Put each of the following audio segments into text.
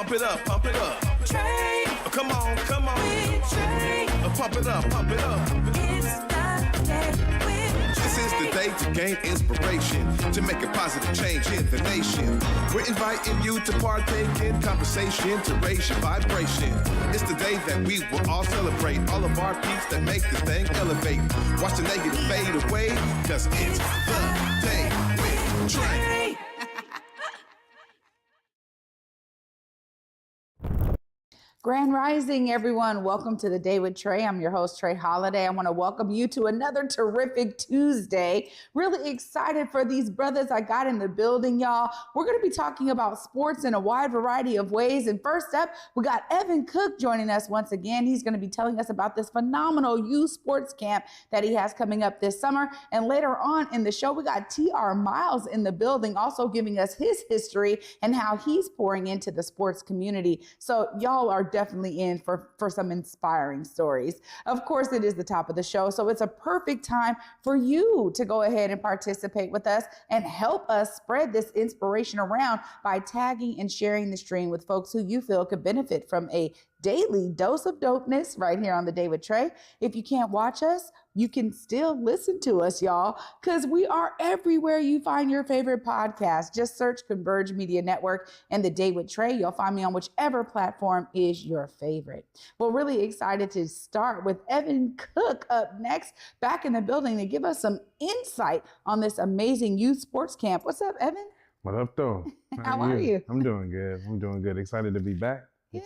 Pump it up, pump it up. Trae. Come on, come on. With Trae. Pump it up, pump it up. It's the day with Trae. This is the day to gain inspiration, to make a positive change in the nation. We're inviting you to partake in conversation, to raise your vibration. It's the day that we will all celebrate all of our peaks that make this thing elevate. Watch the negative fade away, cause it's the day with Trae. Grand Rising, everyone. Welcome to the Day with Trae. I'm your host, Trae Holiday. I want to welcome you to another terrific Tuesday. Really excited for these brothers I got in the building, y'all. We're going to be talking about sports in a wide variety of ways. And first up, we got Evan Cook joining us once again. He's going to be telling us about this phenomenal youth sports camp that he has coming up this summer. And later on in the show, we got TR Miles in the building, also giving us his history and how he's pouring into the sports community. So y'all are definitely in for some inspiring stories. Of course, it is the top of the show, so it's a perfect time for you to go ahead and participate with us and help us spread this inspiration around by tagging and sharing the stream with folks who you feel could benefit from a daily dose of dopeness right here on the Day with Trae. If you can't watch us, you can still listen to us, y'all, because we are everywhere you find your favorite podcast. Just search Converge Media Network and the Day with Trae. You'll find me on whichever platform is your favorite. Well, really excited to start with Evan Cook up next, back in the building to give us some insight on this amazing youth sports camp. What's up, Evan? What up, though? How are you? I'm doing good. I'm doing good. Excited to be back. Yeah.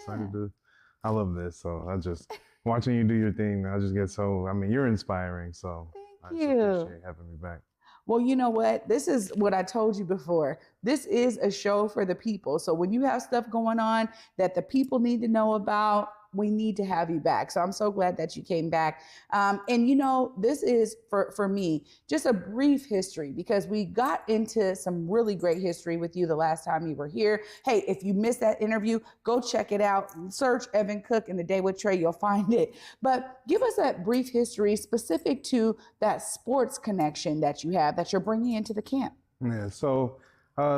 I love this. So I just, watching you do your thing, I just get so, you're inspiring. So Thank I you. appreciate having me back. Well, you know what? This is what I told you before. This is a show for the people. So when you have stuff going on that the people need to know about, we need to have you back. So I'm so glad that you came back. And you know, this is for me, just a brief history, because we got into some really great history with you the last time you were here. Hey, if you missed that interview, go check it out. Search Evan Cook in the Day with Trae, you'll find it. But give us that brief history specific to that sports connection that you have, that you're bringing into the camp. Yeah, so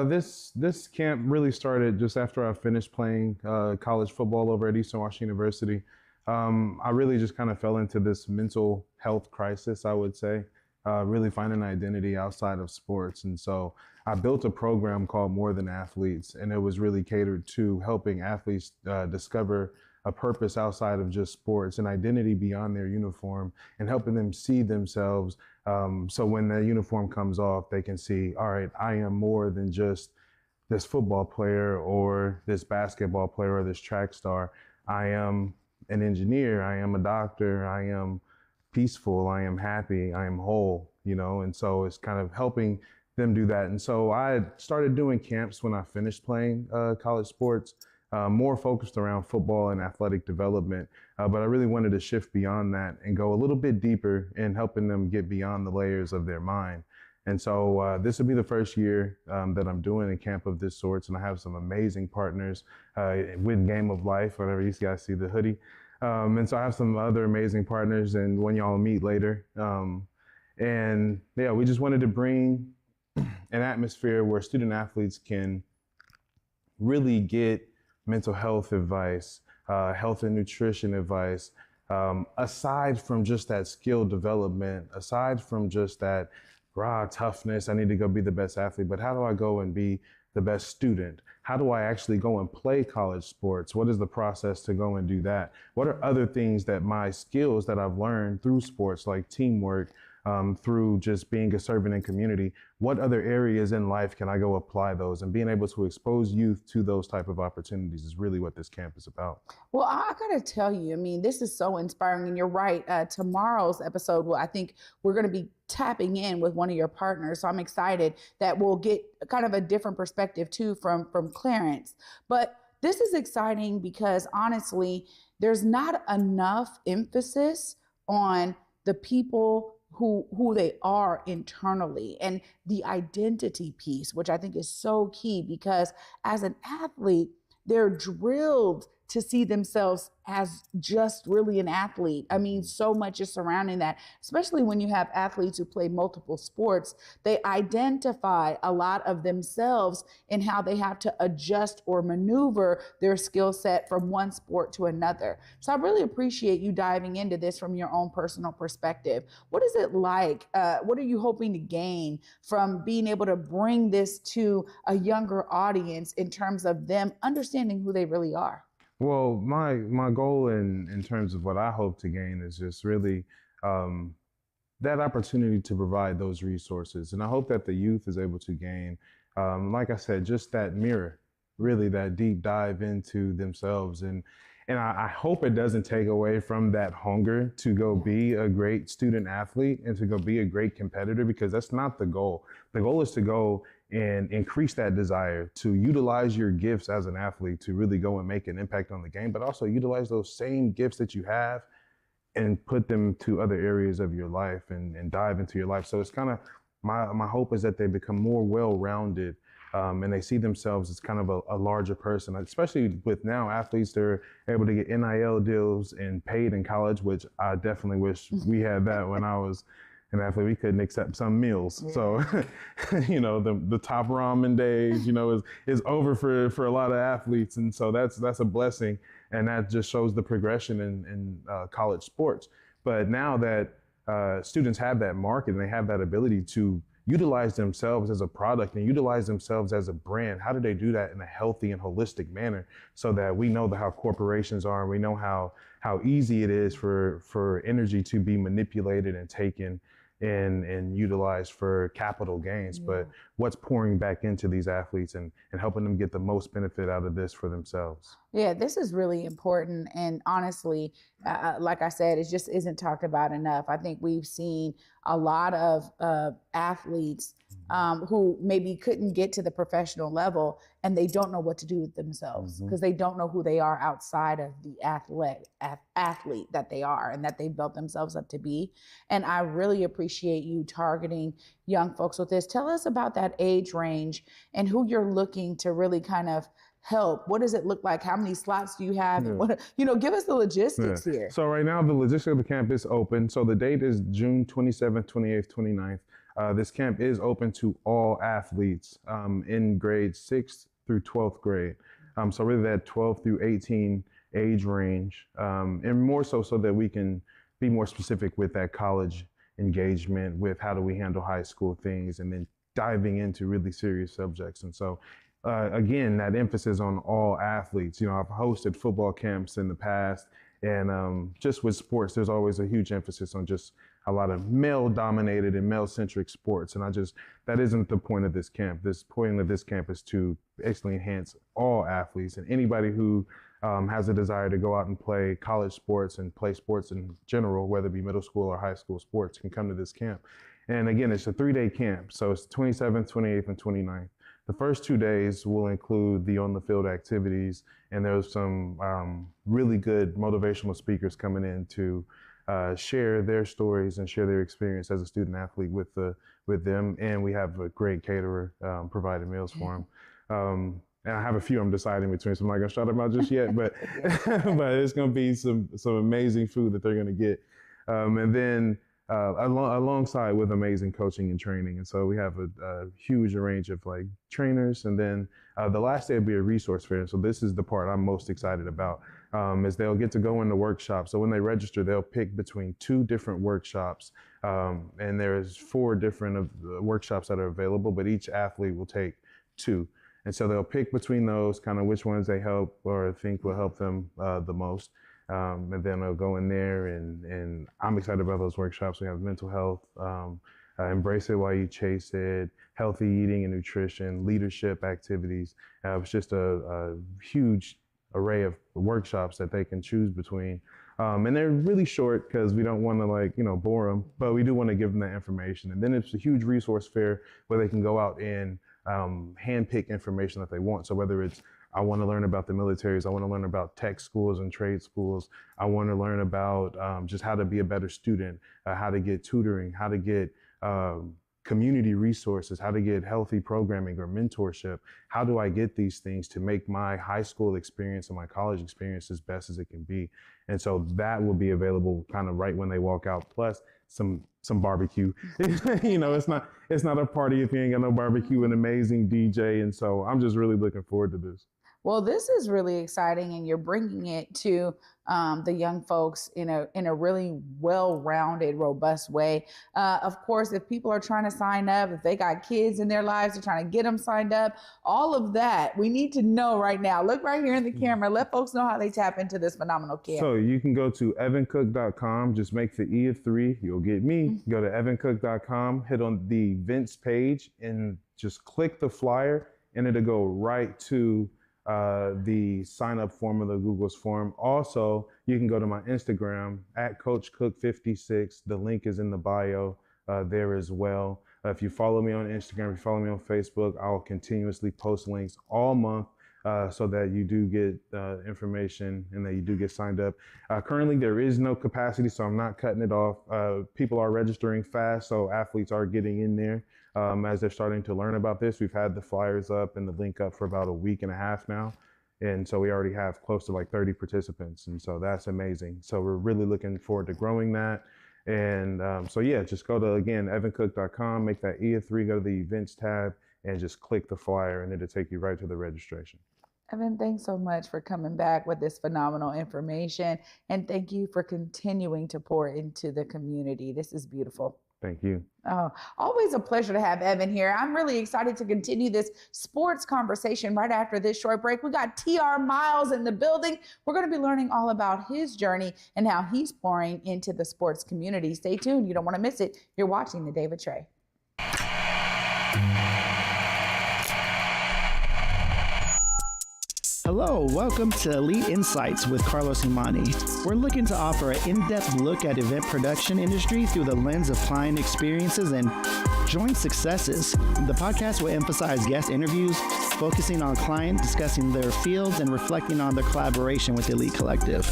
this camp really started just after I finished playing college football over at Eastern Washington University. I really just kind of fell into this mental health crisis, I would say, really finding identity outside of sports. And so I built a program called More Than Athletes, and it was really catered to helping athletes discover a purpose outside of just sports, an identity beyond their uniform, and helping them see themselves. So when the uniform comes off, they can see, all right, I am more than just this football player or this basketball player or this track star. I am an engineer. I am a doctor. I am peaceful. I am happy. I am whole, you know? And so it's kind of helping them do that. And so I started doing camps when I finished playing college sports. More focused around football and athletic development. But I really wanted to shift beyond that and go a little bit deeper in helping them get beyond the layers of their mind. And so this will be the first year that I'm doing a camp of this sort. And I have some amazing partners with Game of Life, whatever you guys see the hoodie. And so I have some other amazing partners, and when y'all meet later. And yeah, we just wanted to bring an atmosphere where student athletes can really get mental health advice, health and nutrition advice, aside from just that skill development, aside from just that raw toughness, I need to go be the best athlete, but how do I go and be the best student? How do I actually go and play college sports? What is the process to go and do that? What are other things that my skills that I've learned through sports, like teamwork, through just being a servant in community, what other areas in life can I go apply those? And being able to expose youth to those type of opportunities is really what this camp is about. Well, I gotta tell you, I mean, this is so inspiring, and you're right. Tomorrow's episode, well, I think we're gonna be tapping in with one of your partners. So I'm excited that we'll get kind of a different perspective too from Clarence. But this is exciting because honestly, there's not enough emphasis on the people who they are internally and the identity piece, which I think is so key, because as an athlete, they're drilled to see themselves as just really an athlete. I mean, so much is surrounding that, especially when you have athletes who play multiple sports. They identify a lot of themselves in how they have to adjust or maneuver their skill set from one sport to another. So I really appreciate you diving into this from your own personal perspective. What is it like? What are you hoping to gain from being able to bring this to a younger audience in terms of them understanding who they really are? Well, my goal in terms of what I hope to gain is just really that opportunity to provide those resources. And I hope that the youth is able to gain, like I said, just that mirror, really that deep dive into themselves. And I hope it doesn't take away from that hunger to go be a great student athlete and to go be a great competitor, because that's not the goal. The goal is to go and increase that desire to utilize your gifts as an athlete to really go and make an impact on the game, but also utilize those same gifts that you have and put them to other areas of your life and dive into your life. So it's kind of, my hope is that they become more well-rounded and they see themselves as kind of a larger person, especially with now athletes, they're able to get NIL deals and paid in college, which I definitely wish we had that when I was an athlete. We couldn't accept some meals. Yeah. So, you know, the top ramen days, you know, is over for a lot of athletes. And so that's a blessing. And that just shows the progression in college sports. But now that students have that market and they have that ability to utilize themselves as a product and utilize themselves as a brand, how do they do that in a healthy and holistic manner so that we know how corporations are and we know how easy it is for energy to be manipulated and taken and utilized for capital gains, but what's pouring back into these athletes and helping them get the most benefit out of this for themselves. Yeah, this is really important. And honestly, like I said, it just isn't talked about enough. I think we've seen a lot of athletes who maybe couldn't get to the professional level and they don't know what to do with themselves because they don't know who they are outside of the athlete that they are and that they built themselves up to be. And I really appreciate you targeting young folks with this. Tell us about that age range and who you're looking to really kind of help. What does it look like? How many slots do you have? Yeah. What, give us the logistics here. So right now the logistics of the camp is open. So the date is June 27th, 28th, 29th. This camp is open to all athletes in grades 6th through 12th grade. So really that 12 through 18 age range, and more so that we can be more specific with that college engagement with how do we handle high school things and then diving into really serious subjects. And so again, that emphasis on all athletes. I've hosted football camps in the past, and just with sports, there's always a huge emphasis on just a lot of male-dominated and male-centric sports, and that isn't the point of this camp. This point of this camp is to basically enhance all athletes and anybody who has a desire to go out and play college sports and play sports in general, whether it be middle school or high school sports, can come to this camp. And again, it's a 3-day camp, so it's 27th, 28th, and 29th. The first 2 days will include the on-the-field activities, and there's some really good motivational speakers coming in to share their stories and share their experience as a student athlete with them. And we have a great caterer providing meals for them. And I have a few I'm deciding between, so I'm not gonna shout them out just yet, but but it's gonna be some amazing food that they're gonna get. And then alongside with amazing coaching and training. And so we have a huge range of trainers. And then the last day will be a resource fair. So this is the part I'm most excited about, is they'll get to go into workshops. So when they register, they'll pick between 2 different workshops. And there's 4 different workshops that are available, but each athlete will take 2. And so they'll pick between those, kind of which ones they help or think will help them the most. And then they'll go in there, and I'm excited about those workshops. We have mental health, embrace it while you chase it, healthy eating and nutrition, leadership activities. It's just a huge array of workshops that they can choose between. And they're really short because we don't want to bore them, but we do want to give them that information. And then it's a huge resource fair where they can go out and handpick information that they want. So whether it's, I want to learn about the militaries, I want to learn about tech schools and trade schools, I want to learn about just how to be a better student, how to get tutoring, how to get community resources, how to get healthy programming or mentorship. How do I get these things to make my high school experience and my college experience as best as it can be? And so that will be available kind of right when they walk out, plus some barbecue. You know, it's not a party if you ain't got no barbecue, an amazing DJ. And so I'm just really looking forward to this. Well, this is really exciting, and you're bringing it to the young folks in a really well-rounded, robust way. Of course, if people are trying to sign up, if they got kids in their lives, they're trying to get them signed up, all of that, we need to know right now. Look right here in the camera. Let folks know how they tap into this phenomenal camp. So you can go to evancook.com, just make the E of 3, you'll get me. Go to evancook.com, hit on the events page, and just click the flyer, and it'll go right to the sign up form of the Google's form. Also, you can go to my Instagram at CoachCook56. The link is in the bio there as well. If you follow me on Instagram, if you follow me on Facebook, I'll continuously post links all month so that you do get information and that you do get signed up. Currently, there is no capacity, so I'm not cutting it off. People are registering fast, so athletes are getting in there. As they're starting to learn about this. We've had the flyers up and the link up for about a week and a half now. And so we already have close to like 30 participants. And so that's amazing. So we're really looking forward to growing that. And so yeah, just go to, again, evancook.com, make that E of 3, go to the events tab, and just click the flyer, and it'll take you right to the registration. Evan, thanks so much for coming back with this phenomenal information. And thank you for continuing to pour into the community. This is beautiful. Thank you. Oh, always a pleasure to have Evan here. I'm really excited to continue this sports conversation right after this short break. We got TR Miles in the building. We're going to be learning all about his journey and how he's pouring into the sports community. Stay tuned. You don't want to miss it. You're watching The Day with Trae. Hello, welcome to Elite Insights with Carlos Imani. We're looking to offer an in-depth look at event production industry through the lens of client experiences and joint successes. The podcast will emphasize guest interviews, focusing on client, discussing their fields, and reflecting on their collaboration with Elite Collective.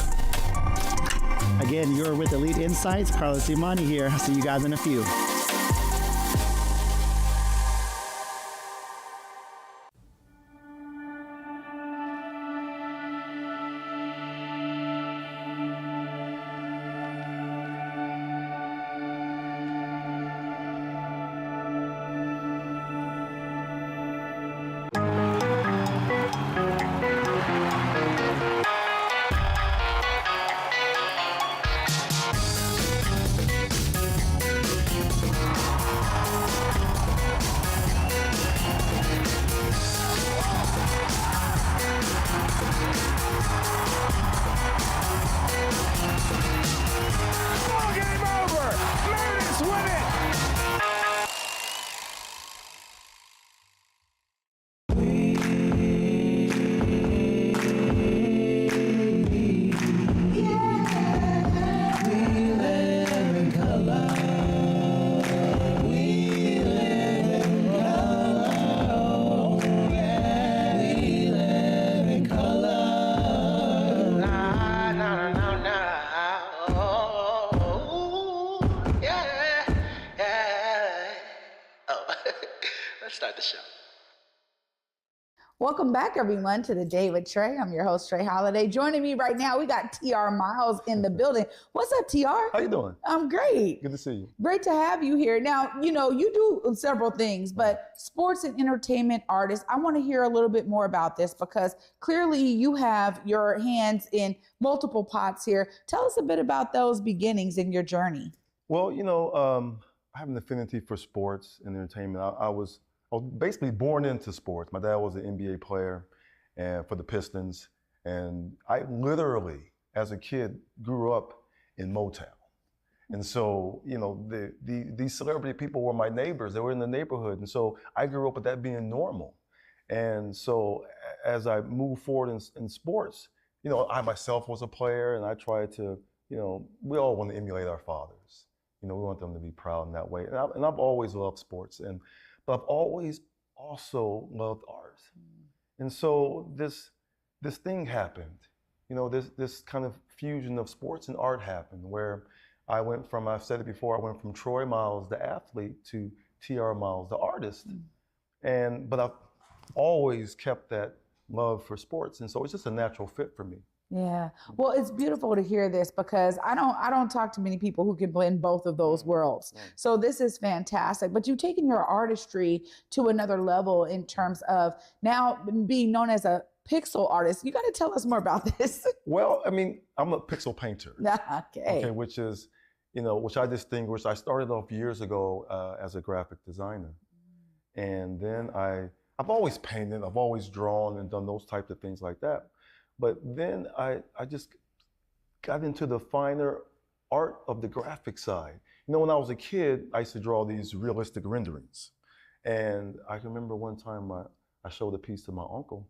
Again, you're with Elite Insights. Carlos Imani here. I'll see you guys in a few. Start the show. Welcome back, everyone, to The Day with Trae. I'm your host, Trae Holiday. Joining me right now, we got TR Miles in the building. What's up, TR? How you doing? I'm great. Good to see you. Great to have you here. Now, you know, you do several things, but sports and entertainment artists, I want to hear a little bit more about this because clearly you have your hands in multiple pots here. Tell us a bit about those beginnings in your journey. Well, you know, I have an affinity for sports and entertainment. I was basically born into sports. My dad was an NBA player and for the Pistons. And I literally, as a kid, grew up in Motown. And so, you know, these celebrity people were my neighbors. They were in the neighborhood. And so I grew up with that being normal. And so as I moved forward in sports, you know, I myself was a player and I tried to, you know, we all want to emulate our fathers. You know, we want them to be proud in that way. And I've always loved sports. But I've always also loved art. And so this thing happened, you know, this kind of fusion of sports and art happened where I went from, I've said it before, I went from Trae Miles, the athlete, to T.R. Miles, the artist. But I've always kept that love for sports, and so it's just a natural fit for me. Yeah. Well, it's beautiful to hear this because I don't talk to many people who can blend both of those worlds. So this is fantastic. But you've taken your artistry to another level in terms of now being known as a pixel artist. You got to tell us more about this. Well, I mean, I'm a pixel painter. Okay. Which is, which I distinguish. I started off years ago as a graphic designer, and then I've always painted, I've always drawn and done those types of things like that. But then I just got into the finer art of the graphic side. When I was a kid, I used to draw these realistic renderings. And I can remember one time I showed a piece to my uncle,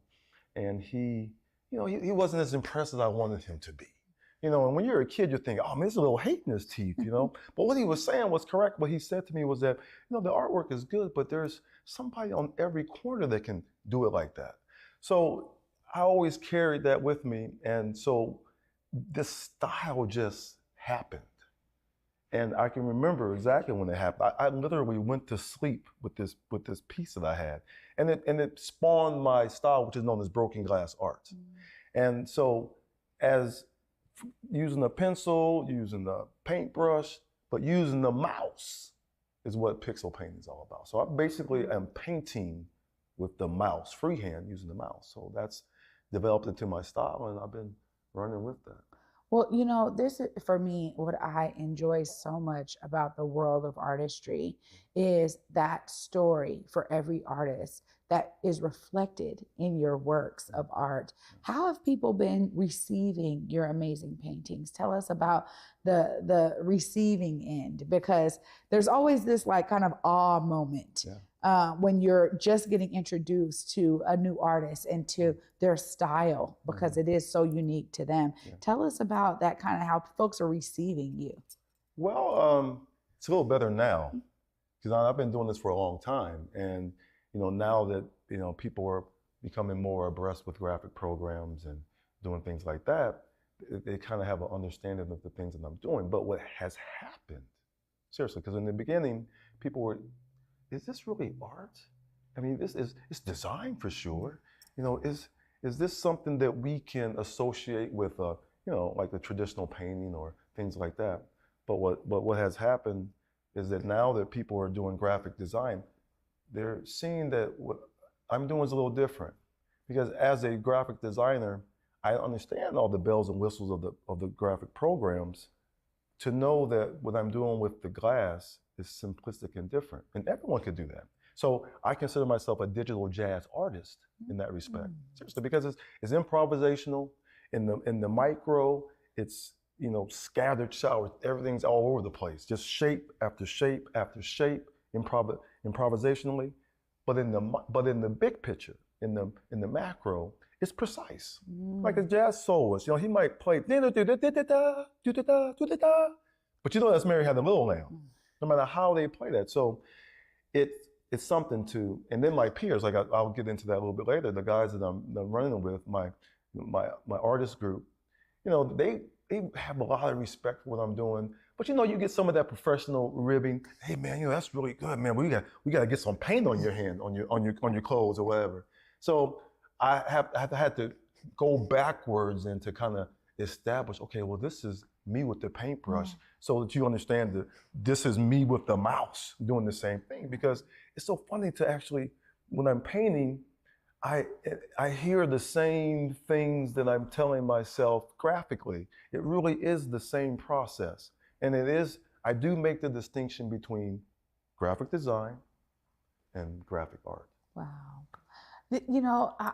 and he wasn't as impressed as I wanted him to be. And when you're a kid, you think, oh man, there's a little hate in his teeth, But what he was saying was correct. What he said to me was that, the artwork is good, but there's somebody on every corner that can do it like that. So I always carried that with me. And so this style just happened. And I can remember exactly when it happened. I literally went to sleep with this piece that I had. And it spawned my style, which is known as broken glass art. And so as using a pencil, using a paintbrush, but using the mouse is what pixel painting is all about. So I basically am painting with the mouse, freehand using the mouse. So that's developed into my style, and I've been running with that. Well, this is, for me, what I enjoy so much about the world of artistry is that story for every artist that is reflected in your works of art. How have people been receiving your amazing paintings? Tell us about the receiving end, because there's always this like kind of awe moment. When you're just getting introduced to a new artist and to their style, because it is so unique to them. Tell us about that, kind of how folks are receiving you. Well, it's a little better now, because I've been doing this for a long time. And, now that, people are becoming more abreast with graphic programs and doing things like that, they kind of have an understanding of the things that I'm doing. But what has happened, seriously, because in the beginning, people were, is this really art? I mean, it's design for sure. Is this something that we can associate with, like a traditional painting or things like that? But what has happened is that now that people are doing graphic design, they're seeing that what I'm doing is a little different. Because as a graphic designer, I understand all the bells and whistles of the graphic programs to know that what I'm doing with the glass is simplistic and different, and everyone could do that. So I consider myself a digital jazz artist in that respect, seriously, because it's improvisational. In the micro, it's scattered showers. Everything's all over the place, just shape after shape after shape, improvisationally. But in the big picture, in the macro, it's precise. Like a jazz soloist, he might play, but that's Mary Had a Little Lamb. No matter how they play that. So it's something to, and then my peers, like I'll get into that a little bit later, the guys that I'm running with, my artist group, they have a lot of respect for what I'm doing. But you get some of that professional ribbing. Hey man, that's really good, man. We got to get some paint on your hand, on your clothes or whatever. So I had to go backwards and to kind of establish, okay, well, this is me with the paintbrush, so that you understand that this is me with the mouse doing the same thing. Because it's so funny to actually, when I'm painting, I hear the same things that I'm telling myself graphically. It really is the same process. And I do make the distinction between graphic design and graphic art. Wow.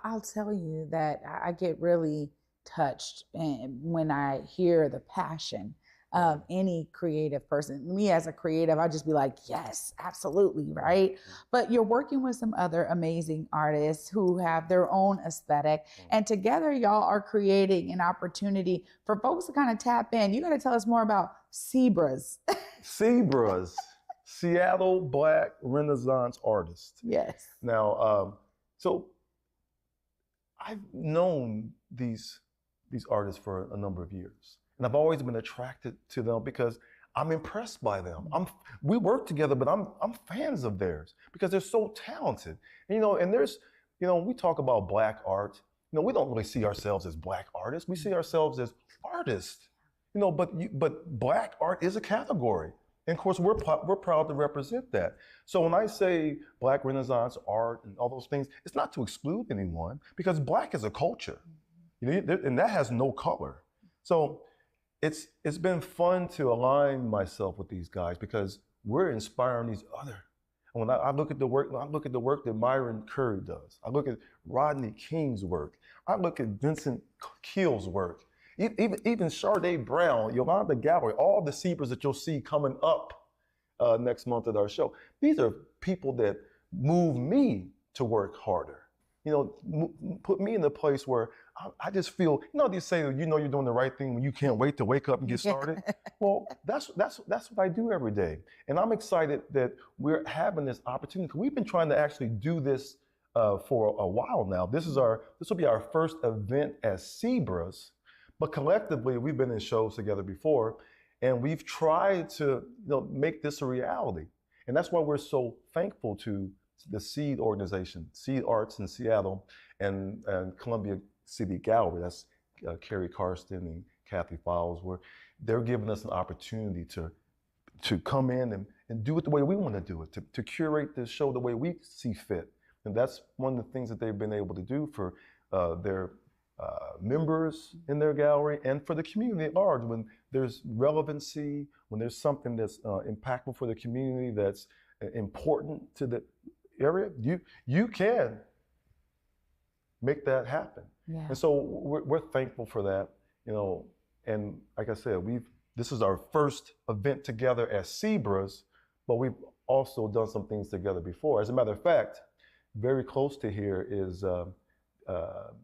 I'll tell you that I get really touched when I hear the passion of any creative person. Me as a creative, I just be like, yes, absolutely, right? But you're working with some other amazing artists who have their own aesthetic, and together y'all are creating an opportunity for folks to kind of tap in. You got to tell us more about SEABRAS. SEABRAS, Seattle Black Renaissance Artists. Yes. Now, so I've known these artists for a number of years. And I've always been attracted to them because I'm impressed by them. We work together, but I'm fans of theirs because they're so talented. And there's, we talk about Black art. We don't really see ourselves as Black artists. We see ourselves as artists. But Black art is a category. And of course, we're proud to represent that. So when I say Black Renaissance art and all those things, it's not to exclude anyone because Black is a culture, and that has no color. So it's been fun to align myself with these guys because we're inspiring these other. And when I look at the work, that Myron Curry does. I look at Rodney King's work. I look at Vincent Keel's work. Even Sade Brown, Yolanda Gallery, all the SEABRAS that you'll see coming up next month at our show. These are people that move me to work harder. Put me in a place where I just feel, they say, you're doing the right thing when you can't wait to wake up and get started. Well, that's what I do every day. And I'm excited that we're having this opportunity. We've been trying to actually do this for a while now. This will be our first event as SEABRAS. But collectively, we've been in shows together before, and we've tried to make this a reality. And that's why we're so thankful to the SEED organization, SEED Arts in Seattle, and Columbia City Gallery. That's Carrie Karsten and Kathy Fowles, where they're giving us an opportunity to come in and do it the way we want to do it, to curate this show the way we see fit. And that's one of the things that they've been able to do for their members in their gallery and for the community at large. When there's relevancy, when there's something that's impactful for the community, that's important to the area, you can make that happen. Yeah. And so we're thankful for that, and like I said, this is our first event together as SEABRAS, but we've also done some things together before. As a matter of fact, very close to here is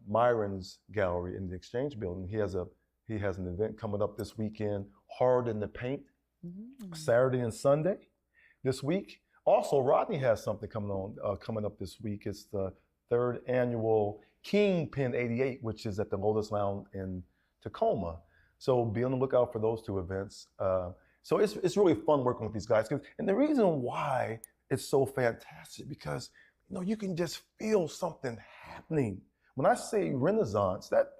Myron's gallery in the Exchange Building. He has an event coming up this weekend, Hard in the Paint, Saturday and Sunday this week. Also, Rodney has something coming up this week. It's the 3rd annual Kingpin 88, which is at the Lotus Lounge in Tacoma. So be on the lookout for those 2 events. So it's really fun working with these guys. And the reason why it's so fantastic, because you can just feel something happening. When I say Renaissance, that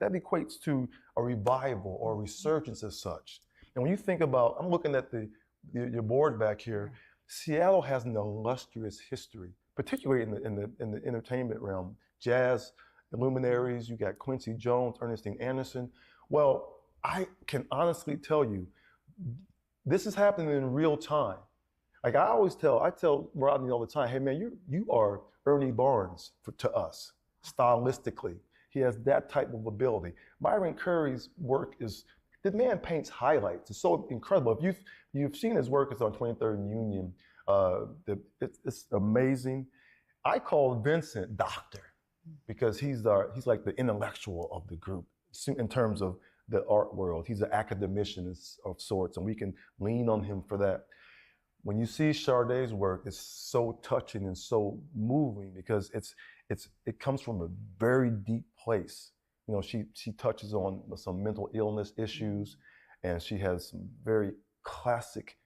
equates to a revival or a resurgence as such. And when you think about, I'm looking at your board back here, Seattle has an illustrious history, particularly in the entertainment realm. Jazz luminaries, you got Quincy Jones, Ernestine Anderson. Well, I can honestly tell you, this is happening in real time. Like I tell Rodney all the time, hey man, you are Ernie Barnes to us, stylistically. He has that type of ability. Myron Curry's work the man paints highlights. It's so incredible. If you've seen his work, it's on 23rd and Union. It's amazing. I call Vincent Doctor because he's like the intellectual of the group in terms of the art world. He's an academician of sorts, and we can lean on him for that. When you see Sade's work, it's so touching and so moving because it comes from a very deep place. She touches on some mental illness issues, and she has some very classic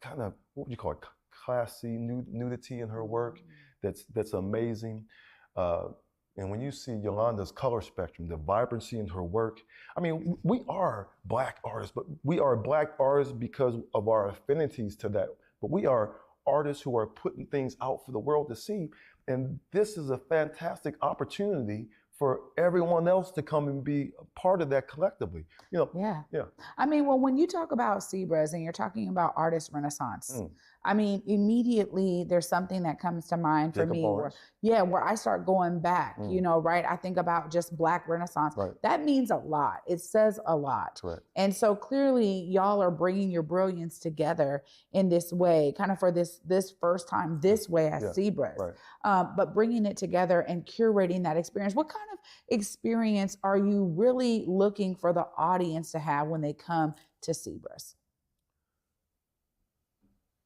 kind of, what would you call it, classy nudity in her work that's amazing. And when you see Yolanda's color spectrum, the vibrancy in her work, I mean, we are Black artists, but we are Black artists because of our affinities to that. But we are artists who are putting things out for the world to see. And this is a fantastic opportunity for everyone else to come and be a part of that collectively. Yeah. I mean, well, when you talk about SEABRAS and you're talking about artist renaissance, I mean, immediately there's something that comes to mind for me where I start going back, right? I think about just Black Renaissance. Right. That means a lot. It says a lot. Right. And so clearly y'all are bringing your brilliance together in this way, kind of for this first time this way as SEABRAS, but bringing it together and curating that experience. What kind of experience are you really looking for the audience to have when they come to SEABRAS?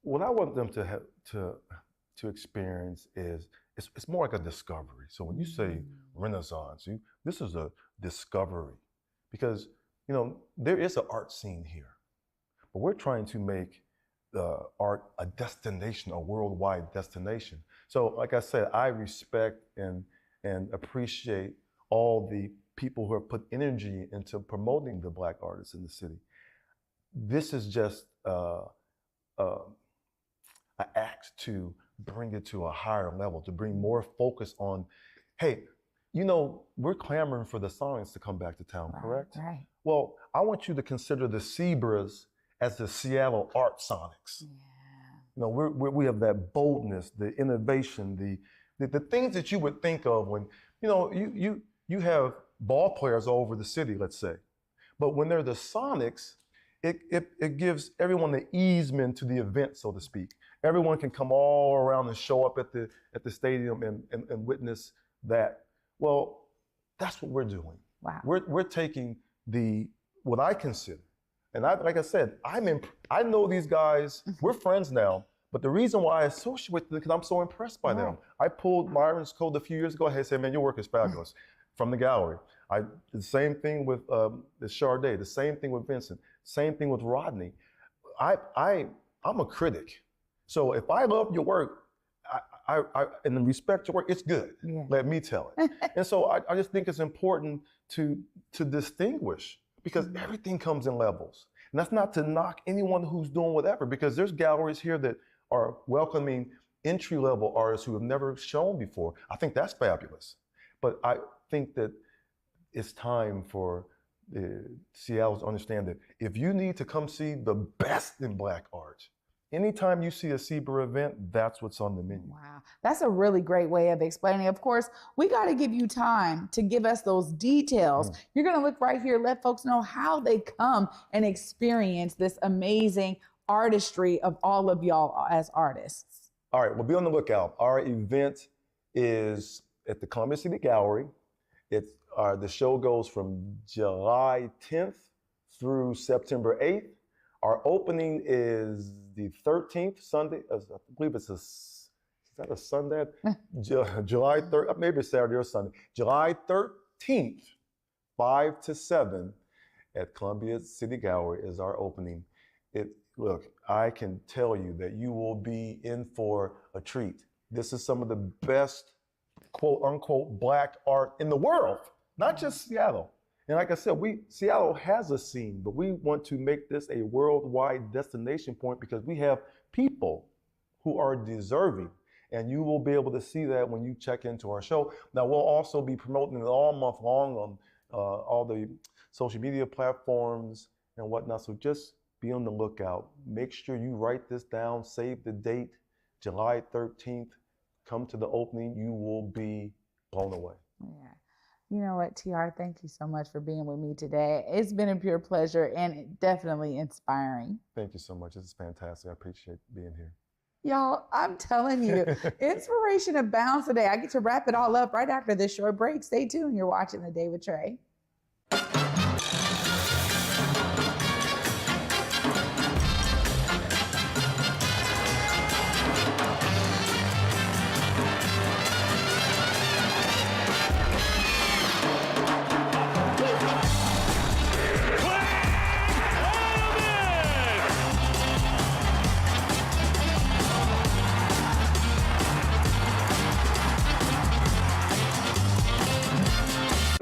What I want them to experience is it's more like a discovery. So when you say Renaissance, this is a discovery because there is an art scene here, but we're trying to make art a destination, a worldwide destination. So like I said, I respect and appreciate all the people who have put energy into promoting the Black artists in the city. This is just an act to bring it to a higher level, to bring more focus on, hey, you know, we're clamoring for the Sonics to come back to town, correct? Right. Well, I want you to consider the SEABRAS as the Seattle Art Sonics. Yeah. You know, we have that boldness, the innovation, the things that you would think of when, you know, you have ball players all over the city, let's say. But when they're the Sonics, it gives everyone the easement to the event, so to speak. Everyone can come all around and show up at the stadium and witness that. Well, that's what we're doing. Wow. We're taking what I consider, and like I said, I know these guys. We're friends now. But the reason why I associate with them, because I'm so impressed by them. I pulled Myron's code a few years ago. I said, man, your work is fabulous, from the gallery. The same thing with the Sade, the same thing with Vincent, same thing with Rodney. I'm a critic. So if I love your work, I and respect your work, it's good. Yeah. Let me tell it. And so I just think it's important to distinguish, because everything comes in levels. And that's not to knock anyone who's doing whatever, because there's galleries here that are welcoming entry-level artists who have never shown before. I think that's fabulous. But I think that it's time for Seattle to understand that if you need to come see the best in Black art, anytime you see a SEABRA event, that's what's on the menu. Wow, that's a really great way of explaining. Of course, we got to give you time to give us those details. You're going to look right here, let folks know how they come and experience this amazing artistry of all of y'all as artists. All right, well, be on the lookout. Our event is at the Columbia City Gallery. The show goes from July 10th through September 8th. Our opening is the 13th, Sunday. I believe is that a Sunday? July 3rd, maybe it's Saturday or Sunday. July 13th, 5 to 7 at Columbia City Gallery is our opening. Look, I can tell you that you will be in for a treat. This is some of the best, quote unquote, Black art in the world, not just Seattle. And like I said, Seattle has a scene, but we want to make this a worldwide destination point, because we have people who are deserving. And you will be able to see that when you check into our show. Now, we'll also be promoting it all month long on all the social media platforms and whatnot. So just be on the lookout. Make sure you write this down, save the date, July 13th. Come to the opening. You will be blown away. Yeah. You know what, TR, thank you so much for being with me today. It's been a pure pleasure and definitely inspiring. Thank you so much. This is fantastic. I appreciate being here. Y'all, I'm telling you, inspiration abounds today. I get to wrap it all up right after this short break. Stay tuned. You're watching The Day with Trae.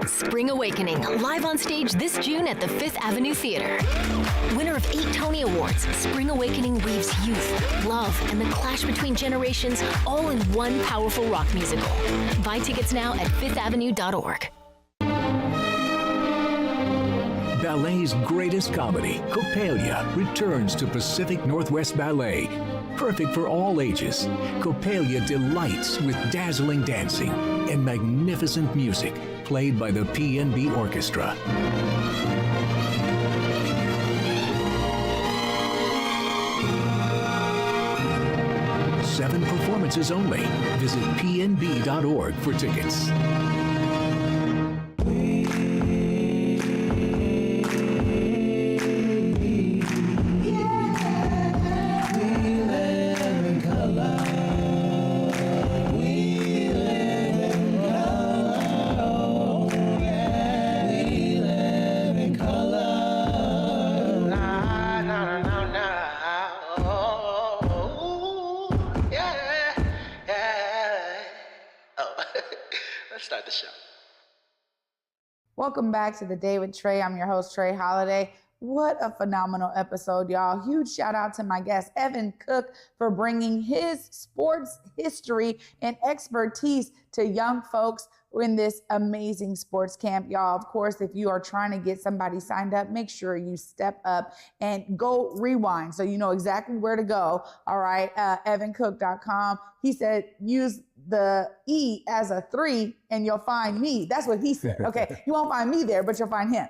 Spring Awakening, live on stage this June at the Fifth Avenue Theater. Winner of 8 Tony Awards, Spring Awakening weaves youth, love, and the clash between generations all in one powerful rock musical. Buy tickets now at fifthavenue.org. Ballet's greatest comedy, Coppelia, returns to Pacific Northwest Ballet. Perfect for all ages, Coppelia delights with dazzling dancing and magnificent music played by the PNB Orchestra. Seven performances only. Visit pnb.org for tickets. start the show. Welcome back to The Day with Trae. I'm your host, Trae Holiday. What a phenomenal episode, y'all. Huge shout out to my guest, Evan Cook, for bringing his sports history and expertise to young folks in this amazing sports camp. Y'all, of course, if you are trying to get somebody signed up, make sure you step up and go rewind so you know exactly where to go. All right, evancook.com. He said, use the E as a 3 and you'll find me. That's what he said. Okay, you won't find me there, but you'll find him.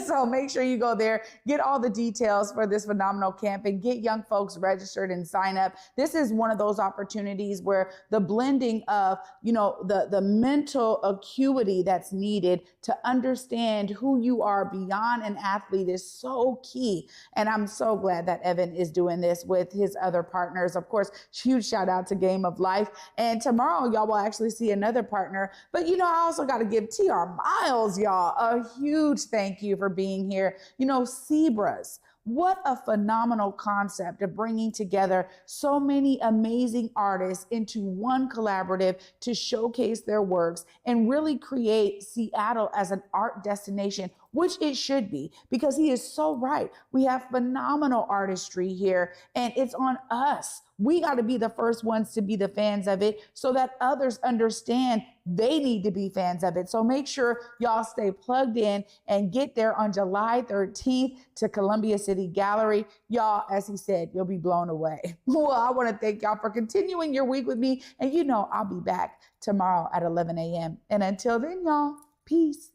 So make sure you go there, get all the details for this phenomenal camp and get young folks registered and sign up. This is one of those opportunities where the blending of, you know, the mental acuity that's needed to understand who you are beyond an athlete is so key. And I'm so glad that Evan is doing this with his other partners. Of course, huge shout out to Game of Life. And tomorrow, y'all will actually see another partner. But, you know, I also got to give TR Miles, y'all, a huge thank you for being here. You know, SEABRAS. What a phenomenal concept of bringing together so many amazing artists into one collaborative to showcase their works and really create Seattle as an art destination, which it should be, because he is so right. We have phenomenal artistry here, and it's on us. We got to be the first ones to be the fans of it so that others understand they need to be fans of it. So make sure y'all stay plugged in and get there on July 13th to Columbia City Gallery. Y'all, as he said, you'll be blown away. Well, I want to thank y'all for continuing your week with me. And you know, I'll be back tomorrow at 11 a.m. And until then, y'all, peace.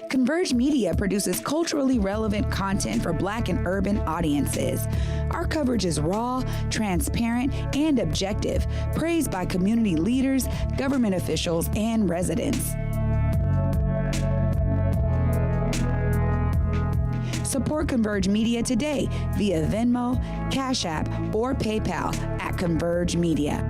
Converge Media produces culturally relevant content for Black and urban audiences. Our coverage is raw, transparent, and objective, praised by community leaders, government officials, and residents. Support Converge Media today via Venmo, Cash App, or PayPal at Converge Media.